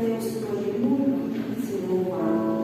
é o Senhor e muito de ser louvado.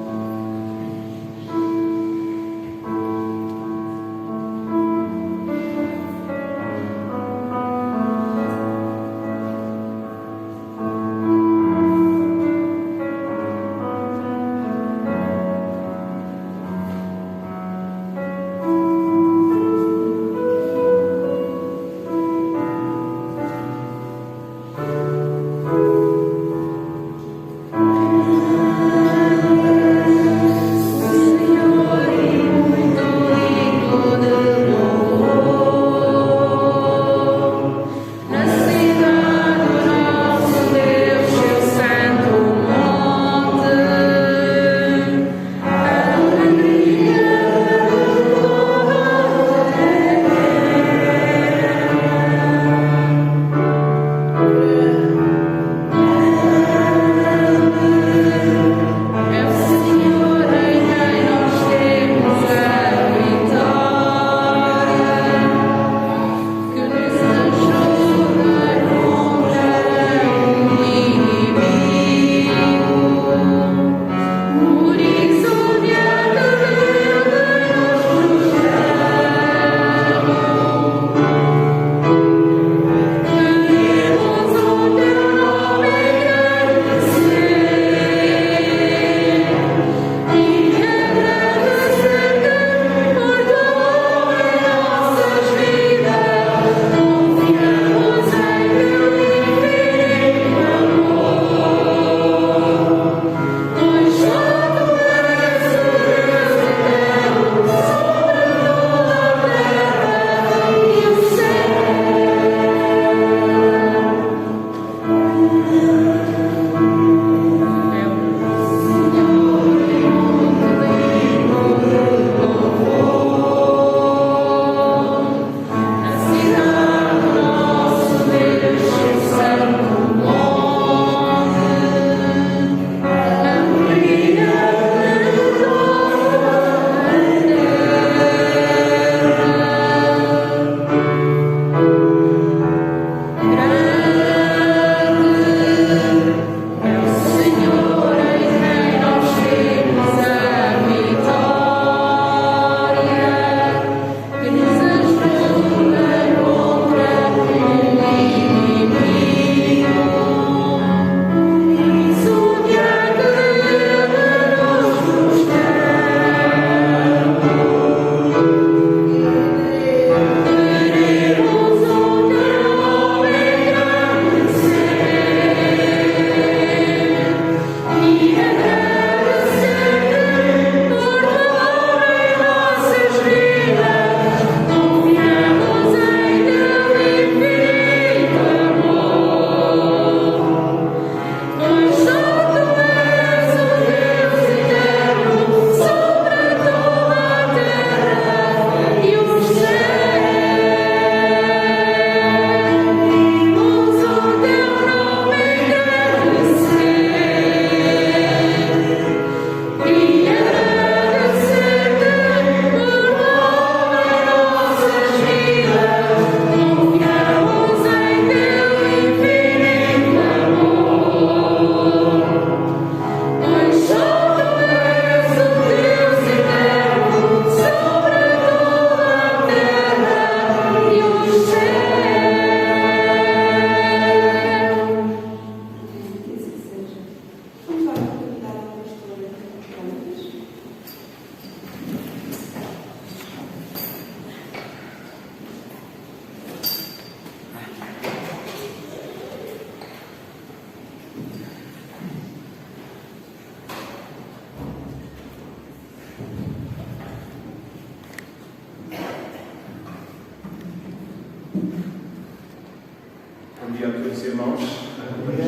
Bom dia a todos os irmãos.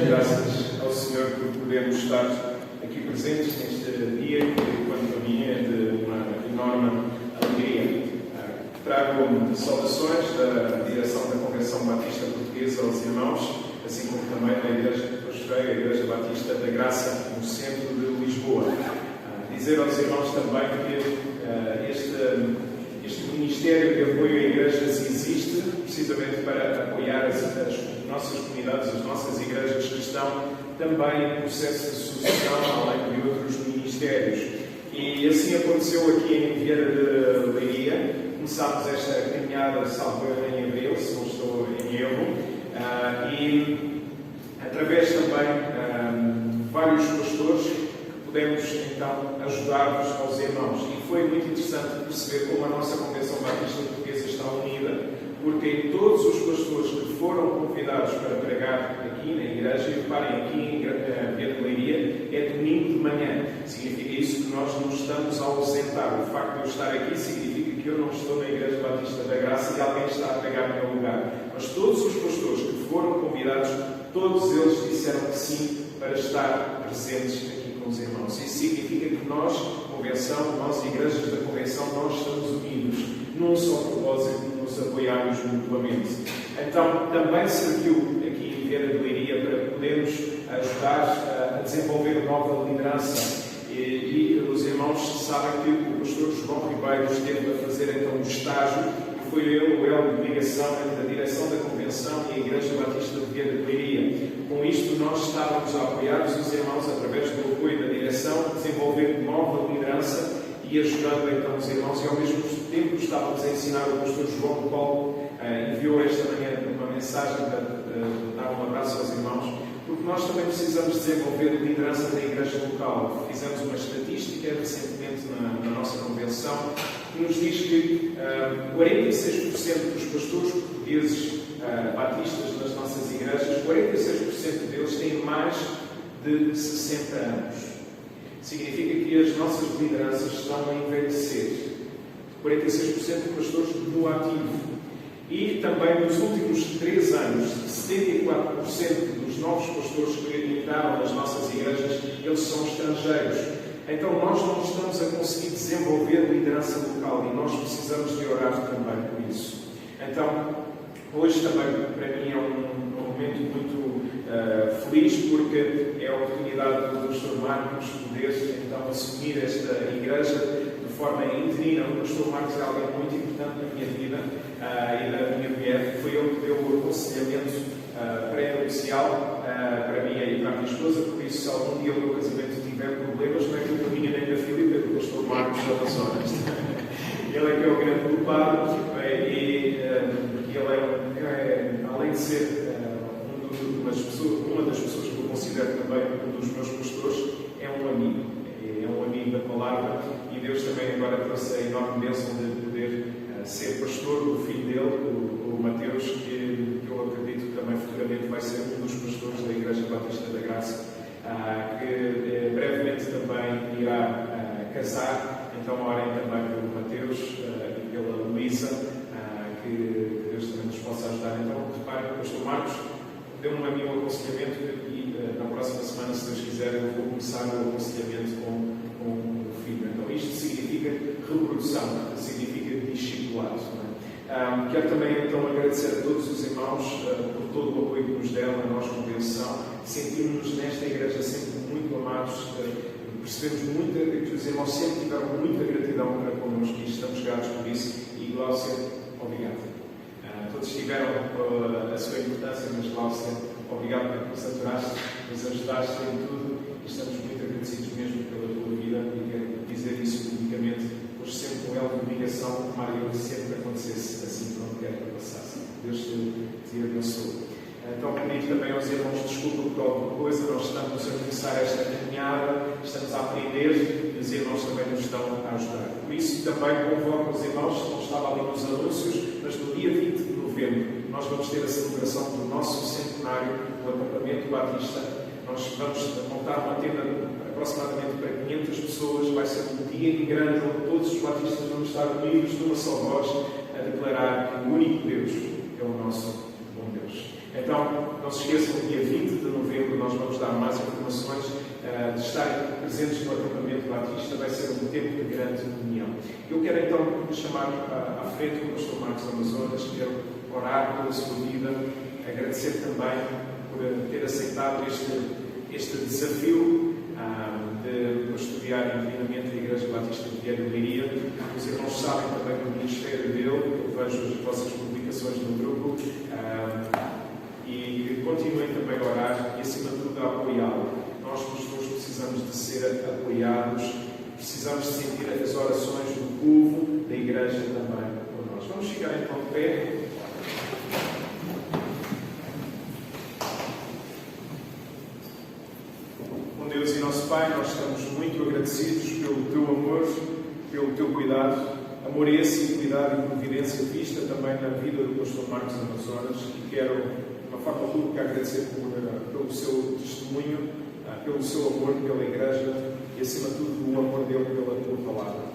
Graças ao Senhor por podermos estar aqui presentes neste dia que, quanto a mim, é de uma enorme alegria. Trago saudações da direção da Congregação Batista Portuguesa aos irmãos, assim como também da Igreja de Pastoreio, a Igreja Batista da Graça, no centro de Lisboa. Dizer aos irmãos também que este Ministério de Apoio a Igrejas existe precisamente para apoiar as nossas comunidades, as nossas igrejas que estão também processo de sucessão, além de outros ministérios. E assim aconteceu aqui em Vieira de Leiria. Começámos esta caminhada, salvo erro, em abril, se não estou em erro, e através também de vários pastores que pudemos então ajudar-vos aos irmãos. E foi muito interessante perceber como a nossa Convenção Batista Portuguesa está unida, porque todos os pastores que foram convidados para pregar aqui na igreja, e reparem, aqui em Vieira de Leiria é domingo de manhã. Significa isso que nós não estamos a ausentar. O facto de eu estar aqui significa que eu não estou na Igreja Batista da Graça e alguém está a pregar no meu lugar. Mas todos os pastores que foram convidados, todos eles disseram que sim para estar presentes aqui com os irmãos. Isso significa que nós, Convenção, nós, igrejas da Convenção, nós estamos unidos num só propósito de nos apoiarmos mutuamente. Então, também serviu aqui em Vieira de Leiria para podermos ajudar a desenvolver nova liderança. E os irmãos sabem que o pastor João Ribeiro esteve a fazer então um estágio, que foi ele o elo de ligação entre a direção da Convenção e a Igreja Batista de Vieira de Leiria. Com isto, nós estávamos a apoiar os irmãos através do apoio da direção, desenvolver nova liderança e ajudando então os irmãos, e ao mesmo tempo estávamos a ensinar. O pastor João Paulo enviou esta manhã uma mensagem para dar um abraço aos irmãos, porque nós também precisamos desenvolver liderança da igreja local. Fizemos uma estatística recentemente na nossa convenção que nos diz que 46% dos pastores portugueses batistas nas nossas igrejas, 46% deles têm mais de 60 anos. Significa que as nossas lideranças estão a envelhecer. 46% de pastores no ativo. E também nos últimos 3 anos, 74% dos novos pastores que entraram nas nossas igrejas, eles são estrangeiros. Então nós não estamos a conseguir desenvolver liderança local e nós precisamos de orar também por isso. Então, hoje também para mim é um momento muito feliz, porque é a oportunidade do pastor Marcos poder então assumir esta igreja de forma interina. O pastor Marcos é alguém muito importante na minha vida e da minha mulher. Foi ele que deu o aconselhamento pré-nupcial para mim e para a minha esposa. Por isso, se algum dia o meu casamento tiver problemas, não é culpa minha nem da Filipe, é do pastor Marcos Amazonas. Ele é que é o grande culpado e ele além de ser uma das pessoas que eu considero também um dos meus pastores, é um amigo da palavra, e Deus também agora trouxe a enorme bênção de poder ser pastor do filho dele, o Mateus, que eu acredito que também futuramente vai ser um dos pastores da Igreja Batista da Graça, que brevemente também irá casar. Então orem também pelo Mateus e pela Luísa, que Deus também nos possa ajudar. Então, reparem, o pastor Marcos deu-me a mim um aconselhamento e na próxima semana, se Deus quiser, eu vou começar o aconselhamento com o filho. Então, isto significa reprodução, significa discipulado. Quero também então agradecer a todos os irmãos por todo o apoio que nos deram na nossa convenção. Sentimos-nos nesta igreja sempre muito amados, percebemos muito que os irmãos sempre tiveram muita gratidão para connosco e estamos gratos por isso. E Glaucia, obrigado. Todos tiveram a sua importância, mas Glaucia, obrigado porque nos aturaste, nos ajudaste em tudo e estamos muito agradecidos mesmo pela tua vida, e quero dizer isso publicamente, por sempre com ela de ligação, como Maria, sempre acontecesse assim, não quero que passasse. Deus te abençoe. Então, pedido também aos irmãos desculpa por alguma coisa, nós estamos a começar esta caminhada, estamos a aprender e os irmãos também nos estão a ajudar. Por isso, também convoco os irmãos, não estava ali nos anúncios, mas no dia 20 de novembro nós vamos ter a celebração do nosso centenário do acampamento batista. Nós vamos montar uma tenda aproximadamente para 500 pessoas, vai ser um dia em grande onde todos os batistas vão estar unidos numa só voz a declarar que o único Deus é o nosso bom Deus. Então, não se esqueçam, dia 20 de novembro nós vamos dar mais informações de estarem presentes no acampamento batista. Vai ser um tempo de grande união. Eu quero então chamar à frente o pastor Marcos Amazonas, quero orar pela sua vida, agradecer também por ter aceitado este desafio de estudar interinamente a Igreja Batista de Vieira de Leiria. Os irmãos sabem também do ministério dele, eu vejo as vossas publicações no grupo. e continuem também a orar e, acima de tudo, a apoiá-lo. Nós, pastores, precisamos de ser apoiados, precisamos de sentir as orações do povo, da Igreja também por nós. Vamos ficar então de pé. Bom Deus e nosso Pai, nós estamos muito agradecidos pelo Teu amor, pelo Teu cuidado. Amor esse e cuidado e providência vista também na vida do pastor Marcos Amazonas, e quero, de uma forma pública, agradecer pelo seu testemunho, pelo seu amor pela Igreja e, acima de tudo, o amor dele pela Tua Palavra.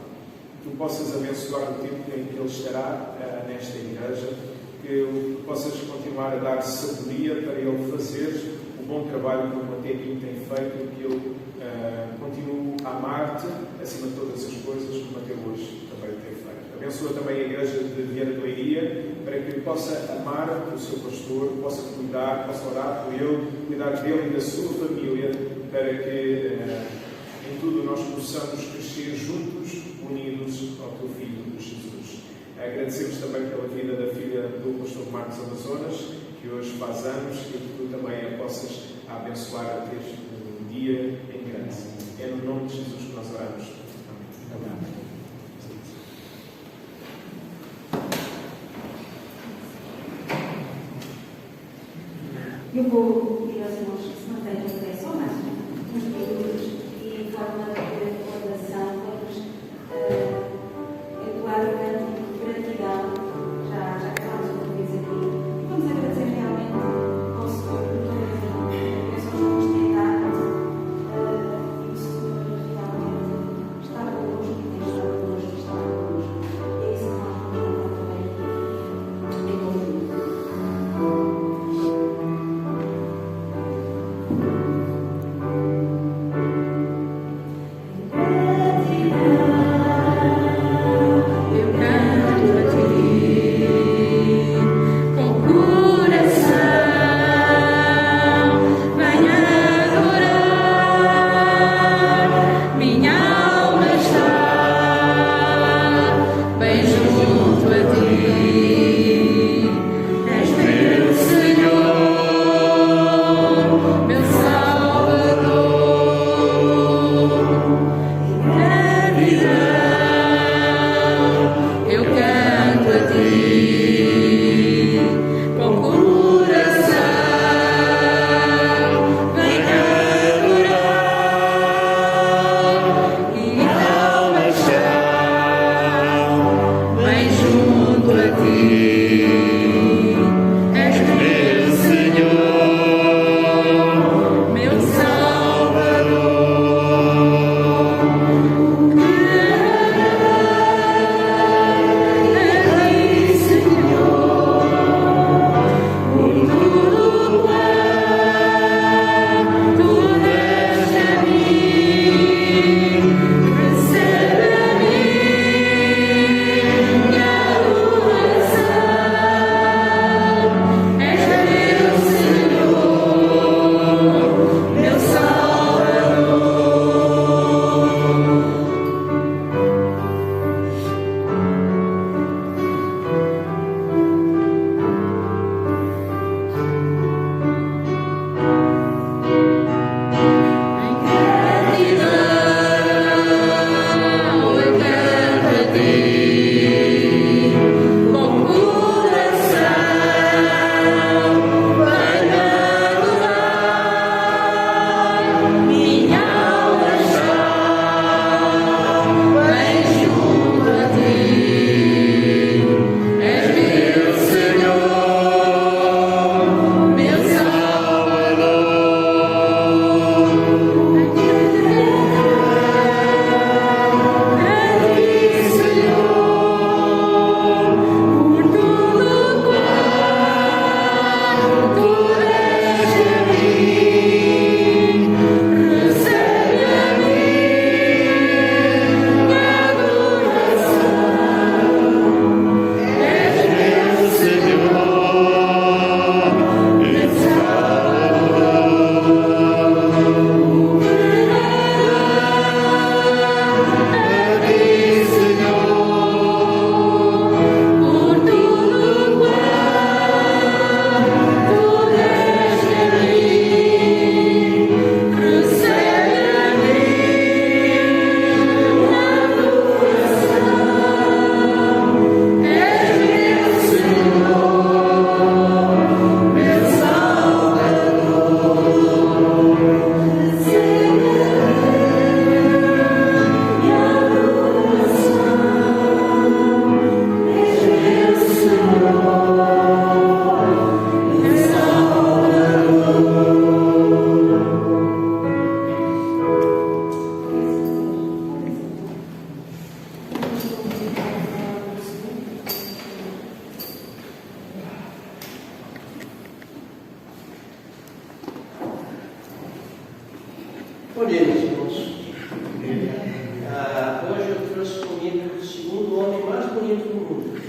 Que Tu possas abençoar o tempo em que ele estará nesta Igreja, que possas continuar a dar sabedoria para ele fazer o bom trabalho como até aqui tem feito, que ele continue a amar-te acima de todas as coisas, como até hoje também tem feito. Abençoa também a Igreja de Vieira de Leiria, para que ele possa amar o seu pastor, possa cuidar, possa orar por ele, cuidar dele e da sua família, para que em tudo nós possamos crescer juntos, unidos ao Teu Filho, Jesus. Agradecemos também pela vida da filha do pastor Marcos Amazonas, que hoje faz anos, e que Tu também a possas abençoar a ter um dia em grande. É no nome de Jesus que nós oramos. Amém. Eu vou pedir aos irmãos que se mantenham de pé só mais uns minutos e, em forma de oração, vamos entoar o cântico de gratidão. Já acabámos uma vez aqui. E vamos agradecer realmente ao Senhor por todas as bênçãos que nos tem dado. E o Senhor realmente está connosco, tem estado connosco, está connosco. E é isso que nós vamos também aqui em conjunto. Bom dia, meus irmãos. Hoje eu trouxe comigo o segundo homem mais bonito do mundo.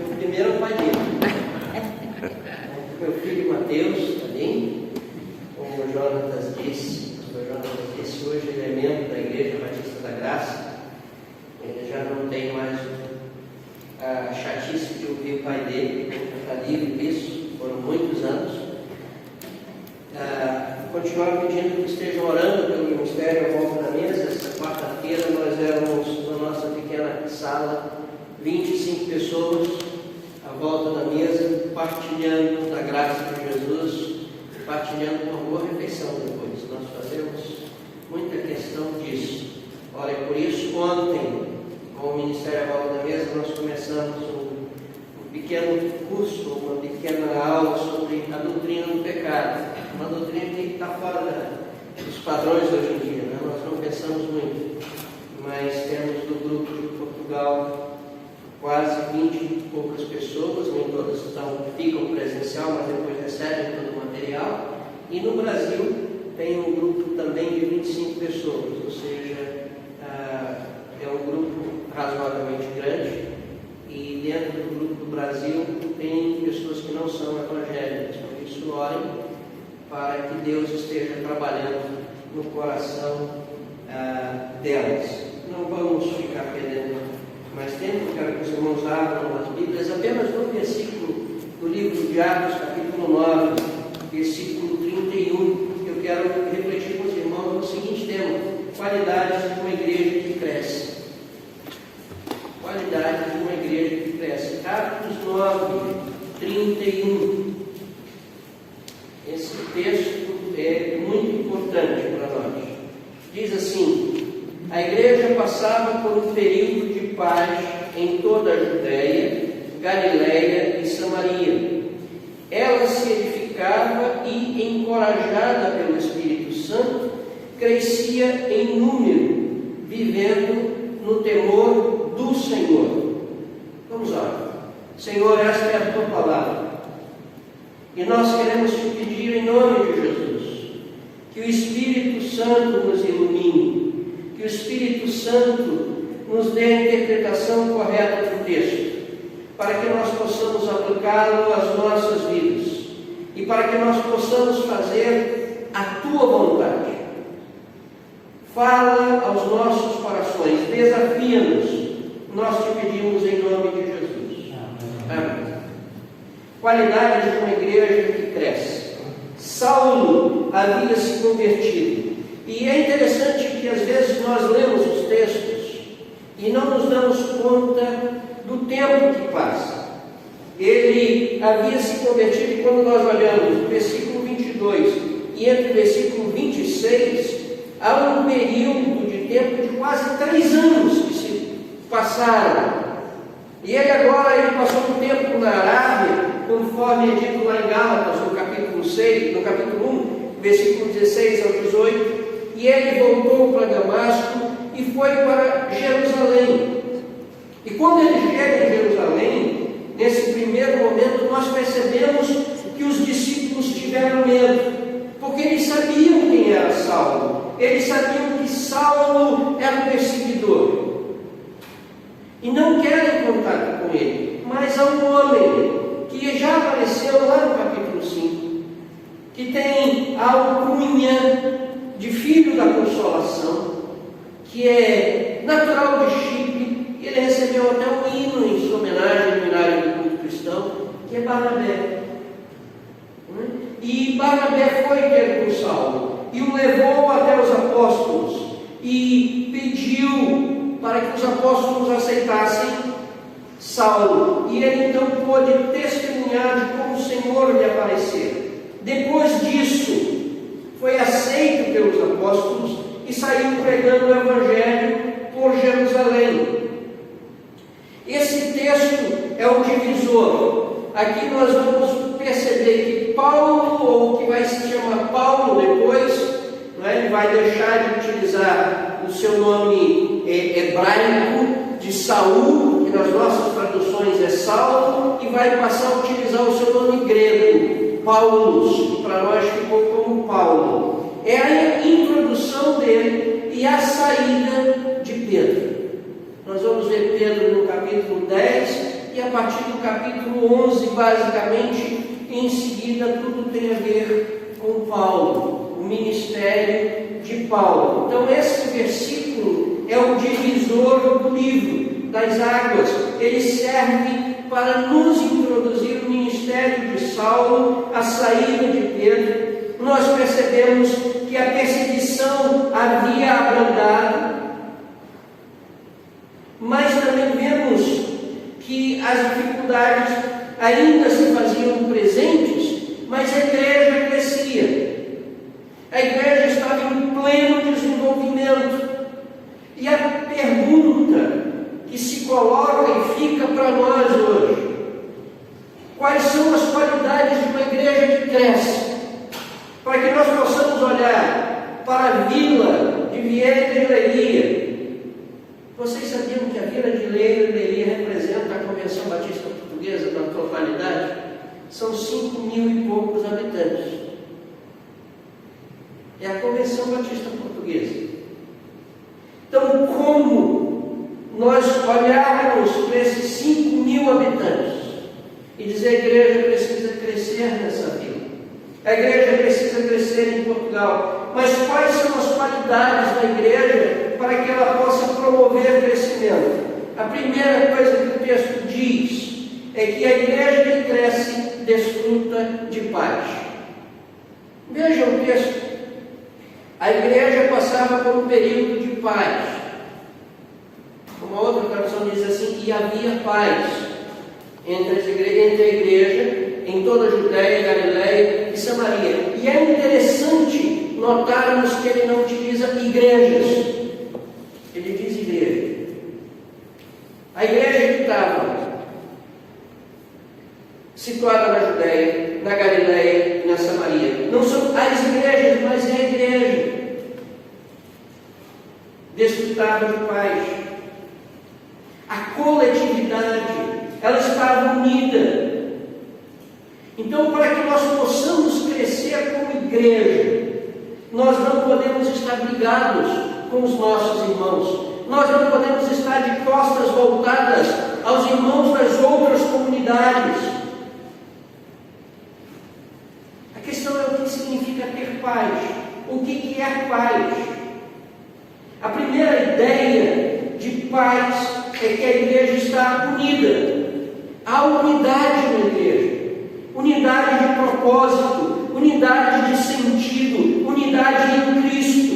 O primeiro é o pai dele. Meu filho Mateus, também, como o Jonatas disse, hoje ele é membro da Igreja Batista da Graça. Ele já não tem mais a chatice de ouvir o pai dele, está livre disso, foram muitos anos. Continuar pedindo que estejam orando pelo ministério à volta da mesa. Essa quarta-feira nós éramos na nossa pequena sala, 25 pessoas à volta da mesa, partilhando da graça de Jesus, partilhando uma boa refeição depois. Nós fazemos muita questão disso. Olha, por isso ontem, com o Ministério à volta da mesa, nós começamos um pequeno curso, uma pequena aula sobre a doutrina do pecado. Uma doutrina que está fora dos padrões hoje em dia, né? Nós não pensamos muito, mas temos do grupo de Portugal quase 20 e poucas pessoas, nem todas ficam presencial, mas depois recebem todo o material. E no Brasil tem um grupo também de 25 pessoas, ou seja, é um grupo razoavelmente grande. E dentro do grupo do Brasil tem pessoas que não são evangélicas, por isso orem para que Deus esteja trabalhando no coração delas. Não vamos ficar perdendo mais tempo, quero que os irmãos abram as Bíblias, apenas no versículo do livro de Atos, capítulo 9, versículo 31, eu quero refletir com os irmãos no seguinte tema: qualidades de uma igreja que cresce. Qualidades de uma igreja que cresce. Atos 9, 31. Esse texto é muito importante para nós. Diz assim: a igreja passava por um período de paz em toda a Judéia, Galiléia e Samaria. Ela se edificava e, encorajada pelo Espírito Santo, crescia em número, vivendo no temor do Senhor. Vamos lá. Senhor, esta é a tua palavra. E nós queremos te pedir em nome de Jesus, que o Espírito Santo nos ilumine, que o Espírito Santo nos dê a interpretação correta do texto, para que nós possamos aplicá-lo às nossas vidas e para que nós possamos fazer a tua vontade. Fala aos nossos corações, desafia-nos, nós te pedimos em nome de Jesus. Amém. Qualidades de uma igreja que cresce. Saulo havia se convertido. E é interessante que às vezes nós lemos os textos e não nos damos conta do tempo que passa. Ele havia se convertido, e quando nós olhamos o versículo 22 e entre o versículo 26, há um período de tempo de quase 3 anos que se passaram. E ele passou um tempo na Arábia, conforme é dito lá em Gálatas, no capítulo 6, no capítulo 1, versículo 16 ao 18, e ele voltou para Damasco e foi para Jerusalém. E quando ele chega em Jerusalém, nesse primeiro momento, nós percebemos que os discípulos tiveram medo, porque eles sabiam quem era Saulo, eles sabiam que Saulo era um perseguidor, e não querem contato com ele. Mas há um homem que já apareceu lá no capítulo 5, que tem a alcunha de filho da consolação, que é natural de Chipre. Ele recebeu até um hino em sua homenagem no hinário do culto cristão, que é Barnabé. E Barnabé foi ter com Saulo e o levou até os apóstolos e pediu para que os apóstolos aceitassem Saulo. E ele então pôde testemunhar de como o Senhor lhe apareceu. Depois disso, foi aceito pelos apóstolos e saiu pregando o Evangelho por Jerusalém. Esse texto é o divisor. Aqui nós vamos perceber que Paulo, ou que vai se chamar Paulo depois, ele vai deixar de utilizar o seu nome hebraico de Saul, que nas nossas traduções é Saulo, e vai passar a utilizar o seu nome grego, Paulus, que para nós ficou como Paulo. É a introdução poder e a saída de Pedro. Nós vamos ver Pedro no capítulo 10 e a partir do capítulo 11, basicamente, em seguida, tudo tem a ver com Paulo, o ministério de Paulo. Então, esse versículo é o divisor do livro, das águas. Ele serve para nos introduzir o ministério de Saulo, a saída de Pedro. Nós percebemos que a perseguição havia abrandado, mas também vemos que as dificuldades ainda se faziam presentes, mas a igreja crescia. A igreja estava em pleno desenvolvimento. E a pergunta que se coloca e fica para nós hoje: quais são as qualidades de uma igreja que cresce? Para que nós possamos olhar para a vila de Vieira de Leiria. Vocês sabiam que a vila de Vieira de Leiria representa a Convenção Batista Portuguesa na totalidade? São 5.000 e poucos habitantes. É a Convenção Batista Portuguesa. Então, como nós olharmos para esses 5.000 habitantes e dizer: a igreja precisa crescer nessa vila, a igreja precisa crescer em Portugal, mas quais são as qualidades da igreja para que ela possa promover crescimento? A primeira coisa que o texto diz é que a igreja que cresce desfruta de paz. Veja o texto. A igreja passava por um período de paz. Uma outra tradução diz assim: e havia paz entre a igreja em toda a Judéia, Galiléia e Samaria. E é interessante notarmos que ele não utiliza igrejas, ele diz igreja. A igreja que estava situada na Judéia, na Galiléia e na Samaria, não são as igrejas, mas é a igreja, desfrutava de paz. A coletividade, ela estava unida. Então, para que nós possamos crescer como igreja, nós não podemos estar brigados com os nossos irmãos. Nós não podemos estar de costas voltadas aos irmãos das outras comunidades. A questão é o que significa ter paz. O que é paz? A primeira ideia de paz é que a igreja está unida. Há unidade na igreja. Unidade de propósito, unidade de sentido, unidade em Cristo.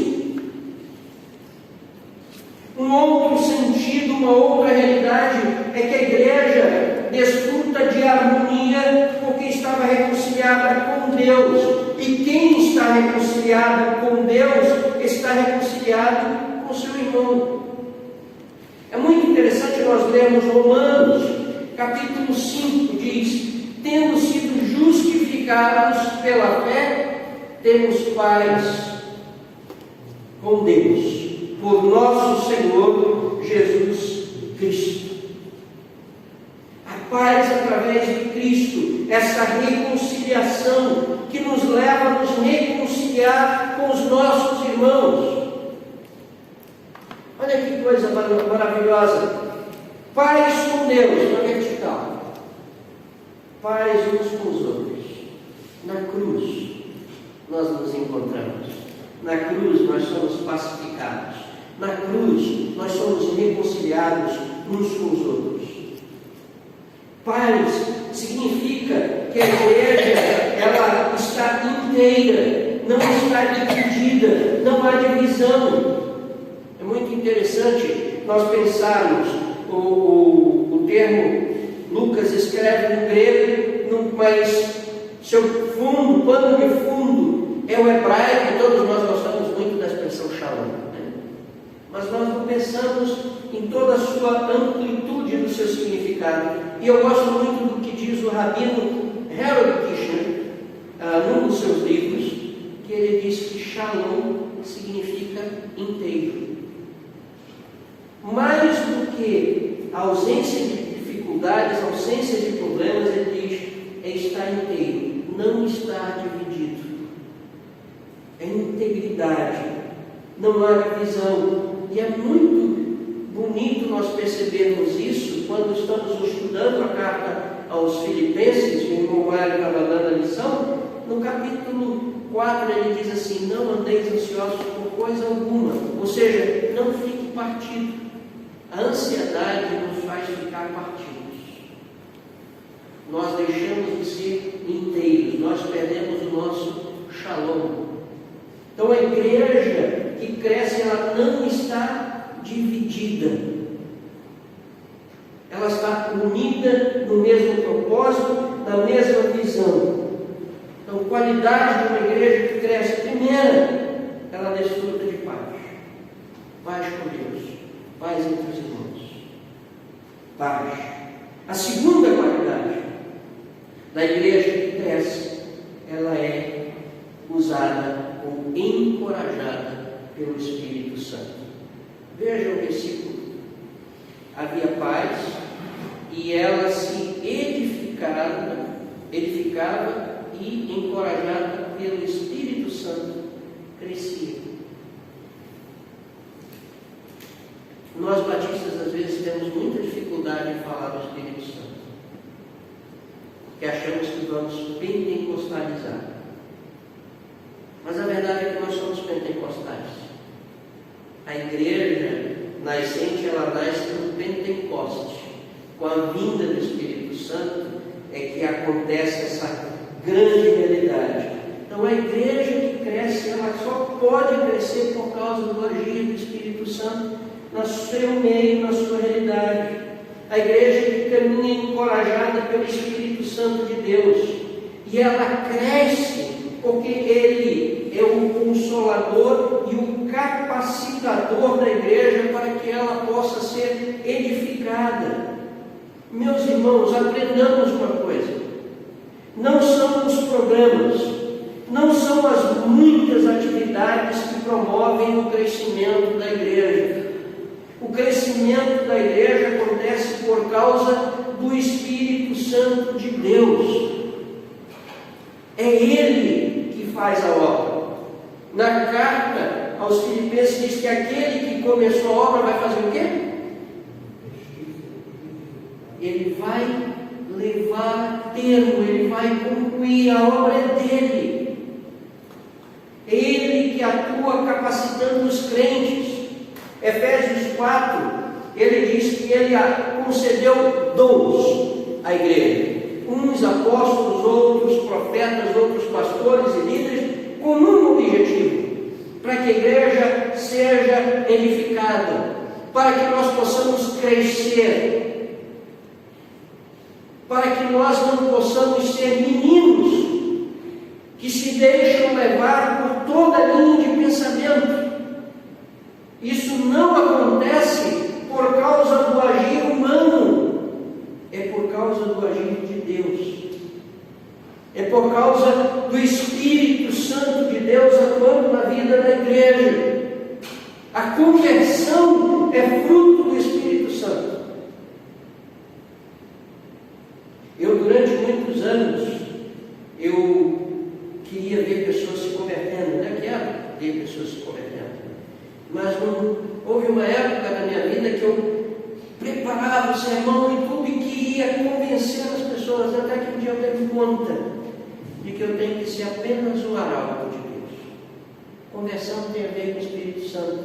Um outro sentido, uma outra realidade é que a igreja desfruta de harmonia porque estava reconciliada com Deus. E quem está reconciliado com Deus está reconciliado com seu irmão. É muito interessante nós lermos Romanos, capítulo 5, diz: tendo sido justificados pela fé, temos paz com Deus, por nosso Senhor Jesus Cristo. A paz através de Cristo, essa reconciliação que nos leva a nos reconciliar com os nossos irmãos. Olha que coisa maravilhosa. Paz com Deus, na vertical. Paz uns com os outros. Na cruz nós nos encontramos. Na cruz nós somos pacificados. Na cruz nós somos reconciliados uns com os outros. Paz significa que a igreja ela está inteira, não está dividida, não há divisão. É muito interessante nós pensarmos o termo. Lucas escreve no grego, mas seu fundo, pano de fundo, é o hebraico. Todos nós gostamos muito da expressão shalom, né? Mas nós não pensamos em toda a sua amplitude do seu significado. E eu gosto muito do que diz o rabino Harold Kushner, num dos seus livros, que ele diz que shalom significa inteiro. Mais do que a ausência de dificuldades, ausência de problemas, ele diz: é estar inteiro, não estar dividido. É integridade. não há divisão. E é muito bonito nós percebermos isso quando estamos estudando a carta aos Filipenses. O irmão Mário estava dando a lição. No capítulo 4 ele diz assim: não andeis ansiosos por coisa alguma, ou seja, não fique partido. A ansiedade nos faz ficar partidos. Nós deixamos de ser inteiros, nós perdemos o nosso shalom. Então a igreja que cresce, ela não está dividida, ela está unida no mesmo propósito, na mesma visão. Então, qualidade de uma igreja que cresce: primeira, ela desfruta de paz, paz com Deus, paz entre os irmãos, paz. A segunda qualidade da igreja que cresce, ela é usada ou encorajada pelo Espírito Santo. Veja o versículo: havia paz e ela se edificava e, encorajada pelo Espírito Santo, crescia. Nós batistas às vezes temos muita dificuldade em falar do Espírito Santo, porque achamos que vamos pentecostalizar. Mas a verdade é que nós somos pentecostais. A igreja nascente, ela nasce no Pentecoste. Com a vinda do Espírito Santo é que acontece essa grande realidade. Então a igreja que cresce, ela só pode crescer por causa do agir do Espírito Santo no seu meio, na sua realidade. A igreja que caminha encorajada pelo Espírito Santo de Deus, e ela cresce porque Ele é o consolador e o capacitador da igreja para que ela possa ser edificada. Meus irmãos, aprendamos uma coisa: não são os programas, não são as muitas atividades que promovem o crescimento da igreja. O crescimento da igreja acontece por causa do Espírito Santo de Deus. É Ele que faz a obra. Na carta aos Filipenses diz que aquele que começou a obra vai fazer o quê? Ele vai levar a termo, ele vai concluir. A obra é dele. É ele que atua capacitando os crentes. Efésios 4, ele diz que ele concedeu dons à igreja. Uns apóstolos, outros profetas, outros pastores e líderes, com um objetivo: para que a igreja seja edificada, para que nós possamos crescer, para que nós não possamos ser meninos que se deixam levar por toda a linha de pensamento. Isso não acontece por causa do agir humano, é por causa do agir de Deus, é por causa do Espírito Santo de Deus atuando na vida da igreja. A conversão é fruto do Espírito Santo. Eu, durante muitos anos, eu queria ver pessoas se convertendo, quero ver pessoas se convertendo. Mas não houve uma época na minha vida que eu preparava o sermão e tudo, e queria convencer as pessoas, até que um dia eu dei conta de que eu tenho que ser apenas o arauto de Deus. Conversão tem a ver com o Espírito Santo.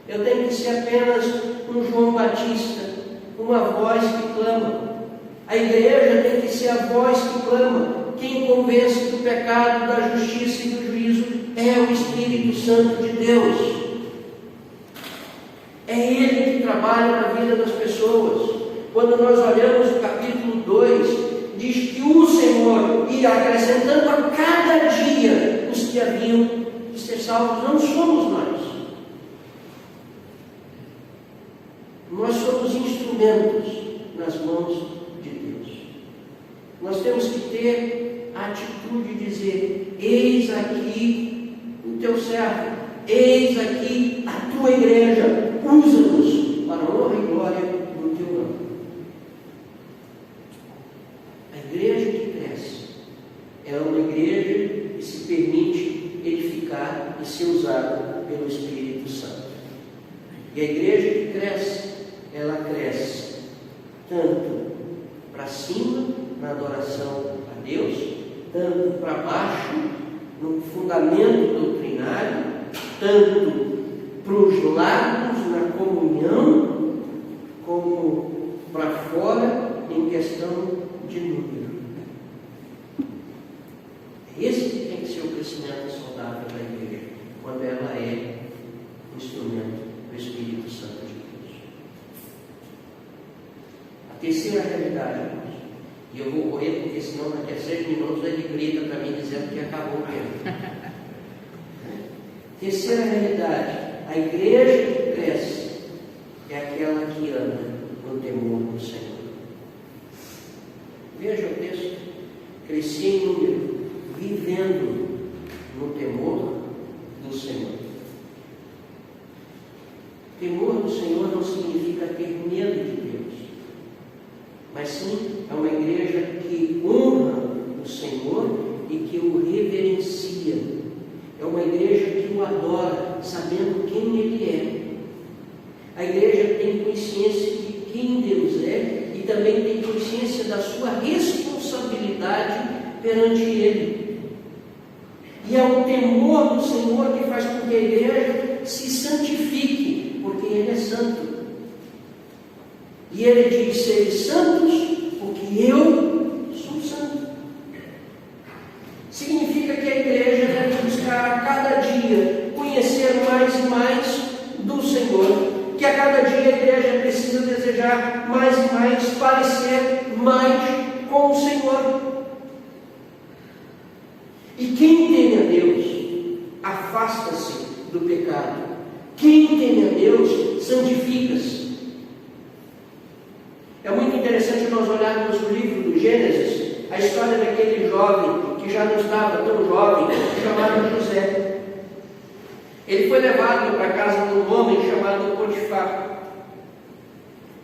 Eu tenho que ser apenas um João Batista, uma voz que clama. A igreja tem que ser a voz que clama. Quem convence do pecado, da justiça e do juízo é o Espírito Santo de Deus. É Ele que trabalha na vida das pessoas. Quando nós olhamos o capítulo 2, diz que o Senhor ia acrescentando a cada dia os que haviam de ser salvos. Não somos nós. Nós somos instrumentos nas mãos de Deus. Nós temos que ter a atitude de dizer: eis aqui o teu servo, eis aqui a tua igreja, usa-nos para a honra e glória do teu nome. A igreja que cresce é uma igreja que se permite edificar e ser usada pelo Espírito E a igreja que cresce, ela cresce tanto para cima, na adoração a Deus, tanto para baixo, no fundamento doutrinário, tanto para os lados, na comunhão, como para fora, em questão de número. Esse que tem que ser o crescimento saudável da igreja, quando ela é instrumento do Espírito Santo de Deus. A terceira realidade, irmãos, e eu vou correr porque senão daqui a 6 minutos ele grita para mim dizendo que acabou o tempo. Terceira realidade, a igreja que cresce é aquela que anda no temor do Senhor. Veja o texto: cresci em número, vivendo no temor do Senhor. Temor do Senhor não significa ter medo de Deus, mas sim é uma igreja que honra o Senhor e que o reverencia. É uma igreja que o adora, sabendo quem Ele é. A igreja tem consciência de quem Deus é e também tem consciência da sua responsabilidade perante Ele. E é o temor do Senhor que faz com que a igreja se santifique, porque Ele é santo. E Ele diz: sede santos, porque eu sou santo. Significa que a igreja deve buscar a cada dia conhecer mais e mais do Senhor, que a cada dia a igreja precisa desejar mais e mais parecer mais com o Senhor. E quem teme a Deus afasta-se do pecado. Quem teme a Deus santifica-se. É muito interessante nós olharmos no livro do Gênesis a história daquele jovem que já não estava tão jovem, chamado José. Ele foi levado para a casa de um homem chamado Potifar,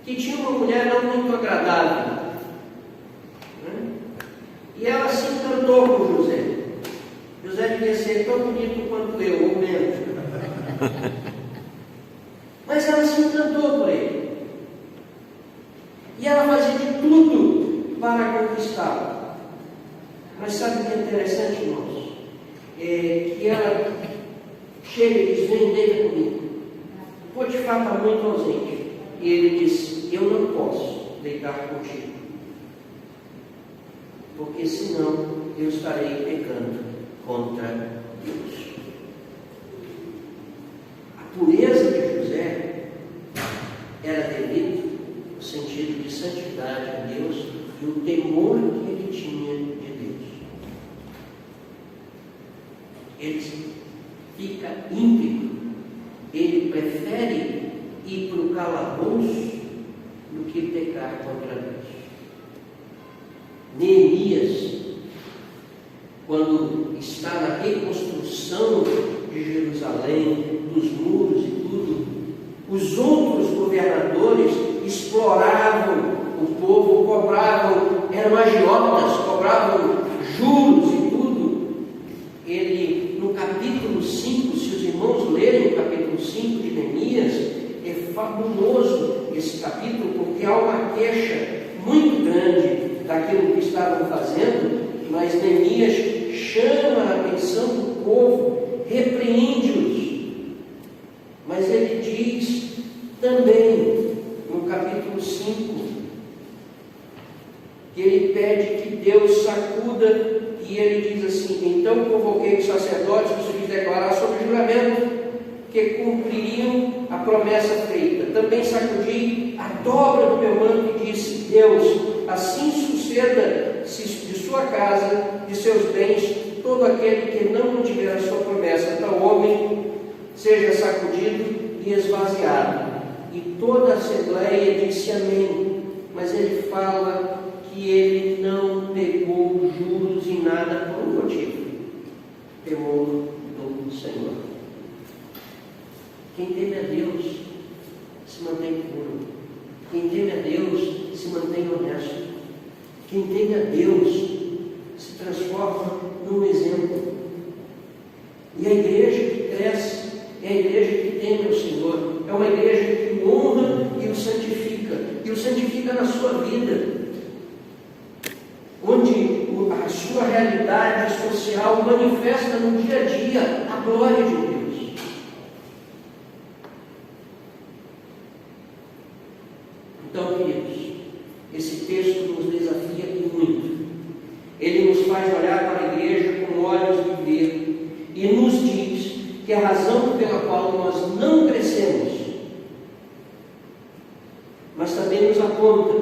que tinha uma mulher não muito agradável, e ela se encantou com José. José devia ser tão bonito quanto eu, ou menos. Mas ela se encantou por ele. E ela fazia de tudo para conquistá-lo. Mas sabe o que é interessante, irmãos? É que ela chega e diz: vem, deita comigo. Potifar está muito ausente. E ele disse: eu não posso deitar contigo, porque senão eu estarei pecando contra Deus. A pureza de José era devido ao sentido de santidade a Deus e o temor que ele tinha de Deus. Ele fica ímpio, ele prefere ir para o calabouço do que pecar contra Deus. Neemias, quando está na reconstrução de Jerusalém, dos muros e tudo, os outros governadores exploravam o povo, cobravam, eram agiotas, cobravam juros e tudo. Ele, no capítulo 5, se os irmãos lerem o capítulo 5 de Neemias, é fabuloso esse capítulo, porque há uma queixa muito grande daquilo que estavam fazendo, mas Neemias chama a atenção do povo, repreende-os. Mas ele diz também, no capítulo 5, que ele pede que Deus sacuda, e ele diz assim: então convoquei os sacerdotes e os fiz declarar sob juramento que cumpririam a promessa feita. Também sacudi a dobra do meu manto e disse: Deus, assim suceda-se de sua casa, de seus bens, todo aquele que não mantiver a sua promessa, tal homem seja sacudido e esvaziado. E toda a assembleia disse amém. Mas ele fala que ele não pegou juros em nada por um motivo: temor do Senhor. Quem teme a Deus se mantém puro. Quem teme a Deus se mantém honesto. Quem teme a Deus se transforma num exemplo. E a igreja que cresce é a igreja que teme ao Senhor. É uma igreja santifica, e o santifica na sua vida, onde a sua realidade social manifesta no dia a dia a glória de Deus. Então, queridos, esse texto nos desafia muito. Ele nos faz olhar para a igreja com olhos de ver e nos diz que a razão pela qual nós não crescemos, mas também nos aponta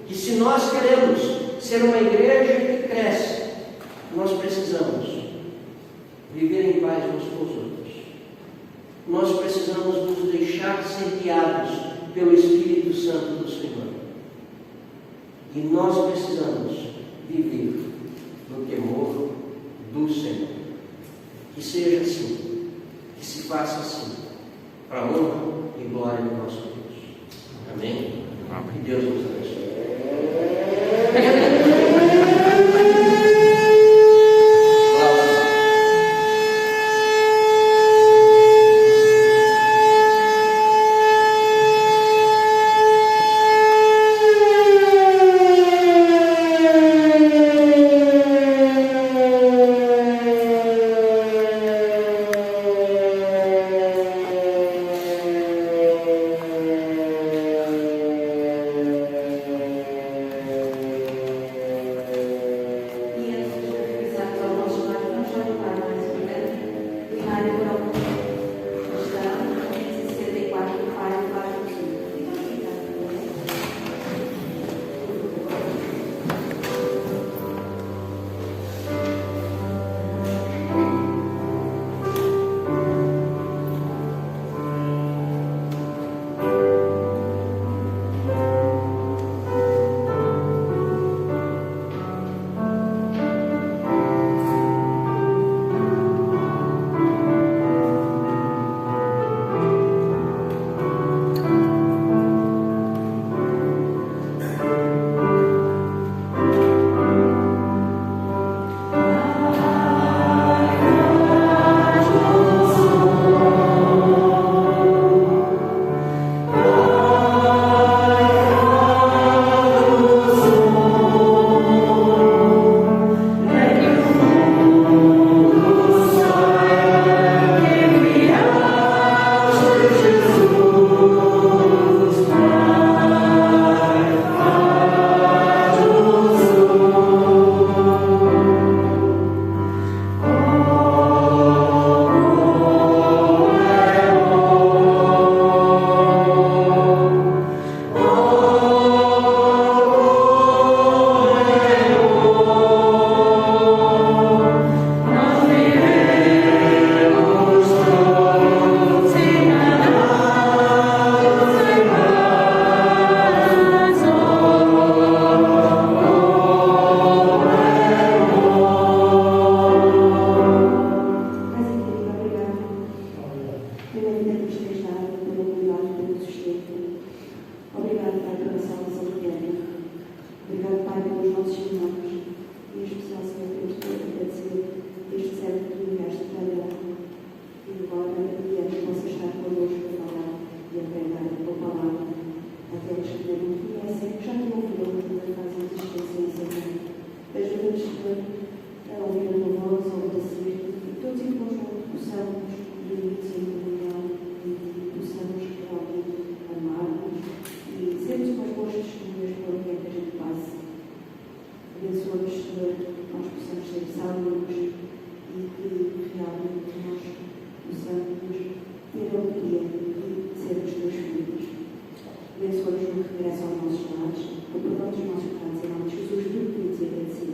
que se nós queremos ser uma igreja que cresce, nós precisamos viver em paz uns com os outros. Nós precisamos nos deixar ser guiados pelo Espírito Santo do Senhor. E nós precisamos viver no temor do Senhor. Que seja assim, que se faça assim, para a honra e glória do nosso Deus. Amém? Que Deus nos abençoe. Abençoa-nos no regresso aos nossos lares, o perdão dos nossos pecados, em nome de Jesus, tudo pedidos e agradecidos.